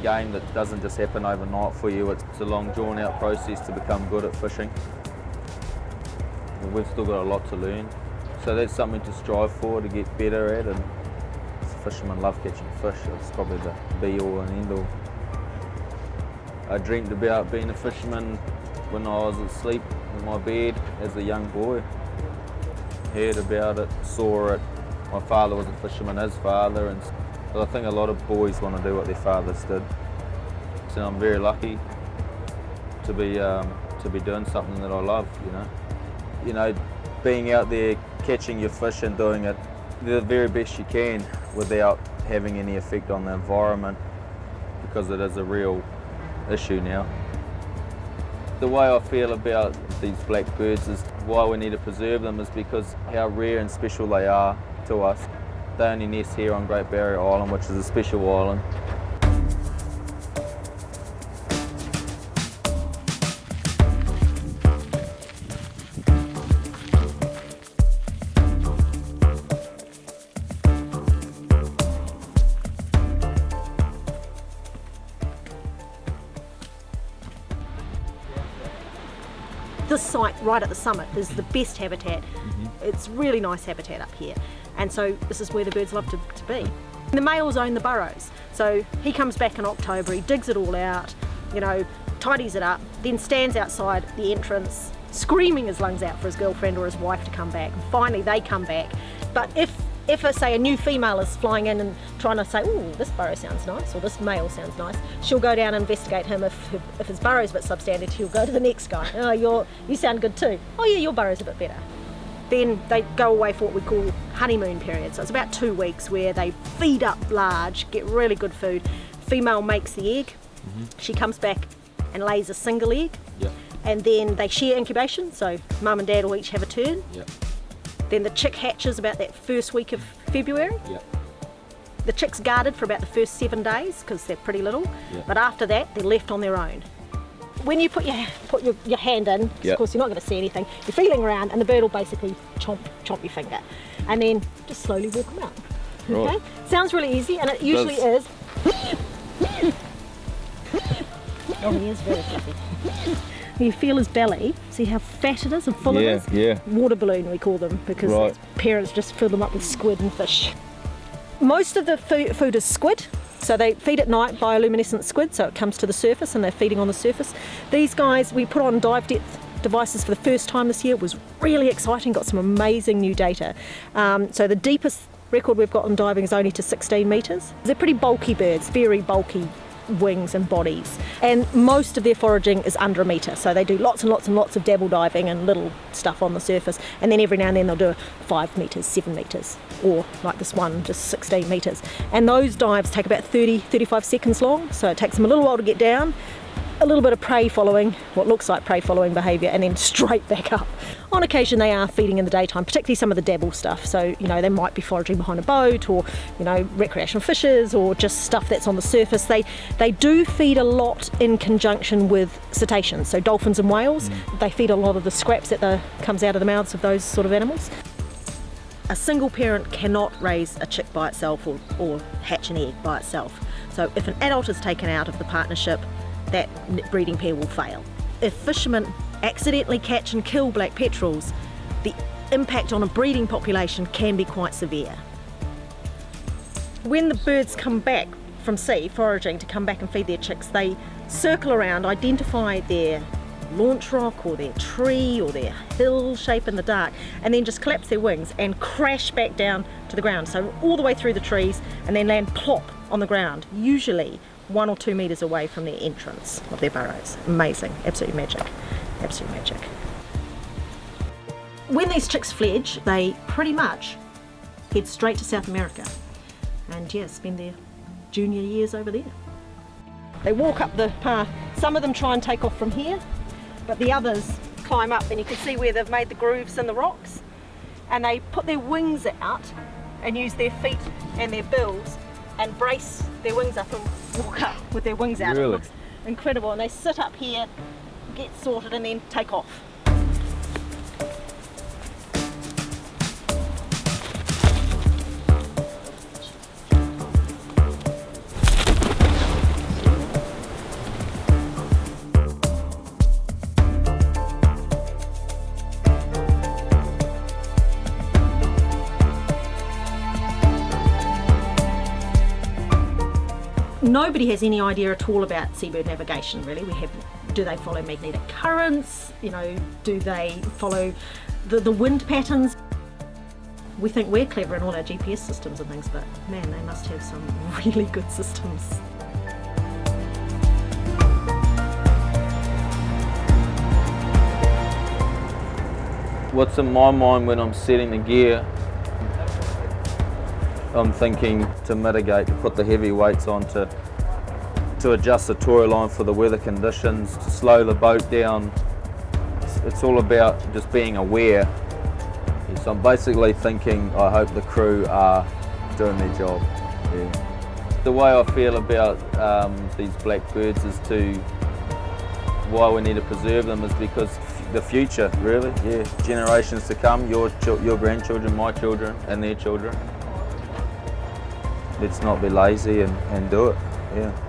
game that doesn't just happen overnight for you. It's a long, drawn-out process to become good at fishing. We've still got a lot to learn. So that's something to strive for, to get better at, and fishermen love catching fish. It's probably the be-all and end-all. I dreamed about being a fisherman when I was asleep in my bed as a young boy. Heard about it, saw it. My father was a fisherman, his father, and I think a lot of boys want to do what their fathers did. So I'm very lucky to be doing something that I love, you know. You know, being out there catching your fish and doing it the very best you can without having any effect on the environment, because it is a real issue now. The way I feel about these black birds is why we need to preserve them is because how rare and special they are to us. They only nest here on Great Barrier Island, which is a special island. This site right at the summit is the best habitat. It's really nice habitat up here, and so this is where the birds love to be. The males own the burrows, so he comes back in October, he digs it all out, you know, tidies it up, then stands outside the entrance screaming his lungs out for his girlfriend or his wife to come back. And finally they come back, but if say a new female is flying in and trying to say, oh, this burrow sounds nice, or this male sounds nice, she'll go down and investigate him. If his burrow's a bit substandard, he'll go to the next guy. Oh, you sound good too. Oh yeah, your burrow's a bit better. Then they go away for what we call honeymoon period. So it's about 2 weeks where they feed up large, get really good food. Female makes the egg, she comes back and lays a single egg, and then they share incubation, so mum and dad will each have a turn. Then the chick hatches about that first week of February. The chick's guarded for about the first 7 days because they're pretty little, but after that they're left on their own. When you put your hand in, of course you're not going to see anything, you're feeling around and the bird will basically chomp your finger, and then just slowly walk them out. Okay? Sounds really easy, and it usually is. Oh, he is very fluffy. You feel his belly, see how fat it is and full it is? Water balloon we call them, because parents just fill them up with squid and fish. Most of the food is squid, so they feed at night bioluminescent squid, so it comes to the surface and they're feeding on the surface. These guys, we put on dive depth devices for the first time this year. It was really exciting, got some amazing new data. So the deepest record we've got on diving is only to 16 metres. They're pretty bulky birds, very bulky wings and bodies, and most of their foraging is under a metre, so they do lots and lots and lots of dabble diving and little stuff on the surface, and then every now and then they'll do 5 metres, 7 metres, or like this one, just 16 metres, and those dives take about 30-35 seconds long, so it takes them a little while to get down, a little bit of prey following, what looks like prey following behaviour, and then straight back up. On occasion they are feeding in the daytime, particularly some of the dabble stuff, so you know they might be foraging behind a boat, or you know recreational fishes, or just stuff that's on the surface. They do feed a lot in conjunction with cetaceans, so dolphins and whales. They feed a lot of the scraps that comes out of the mouths of those sort of animals. A single parent cannot raise a chick by itself or hatch an egg by itself, so if an adult is taken out of the partnership, that breeding pair will fail. If fishermen accidentally catch and kill black petrels, the impact on a breeding population can be quite severe. When the birds come back from sea foraging to come back and feed their chicks, they circle around, identify their launch rock or their tree or their hill shape in the dark, and then just collapse their wings and crash back down to the ground, so all the way through the trees, and then land plop on the ground, usually 1 or 2 metres away from their entrance of their burrows. Amazing, absolutely magic, absolute magic. When these chicks fledge, they pretty much head straight to South America and spend their junior years over there. They walk up the path. Some of them try and take off from here, but the others climb up, and you can see where they've made the grooves in the rocks, and they put their wings out and use their feet and their bills and brace their wings up and walk up with their wings out. Really? It looks incredible, and they sit up here, get sorted, and then take off. nobody has any idea at all about seabird navigation really. Do they follow magnetic currents? You know, do they follow the wind patterns? We think we're clever in all our GPS systems and things, but man, they must have some really good systems. What's in my mind when I'm setting the gear, I'm thinking to mitigate, to put the heavy weights on, to adjust the toy line for the weather conditions, to slow the boat down. It's all about just being aware. So I'm basically thinking, I hope the crew are doing their job. Yeah. The way I feel about these blackbirds is why we need to preserve them is because the future, really, yeah. Generations to come, your grandchildren, my children, and their children. Let's not be lazy and do it, yeah.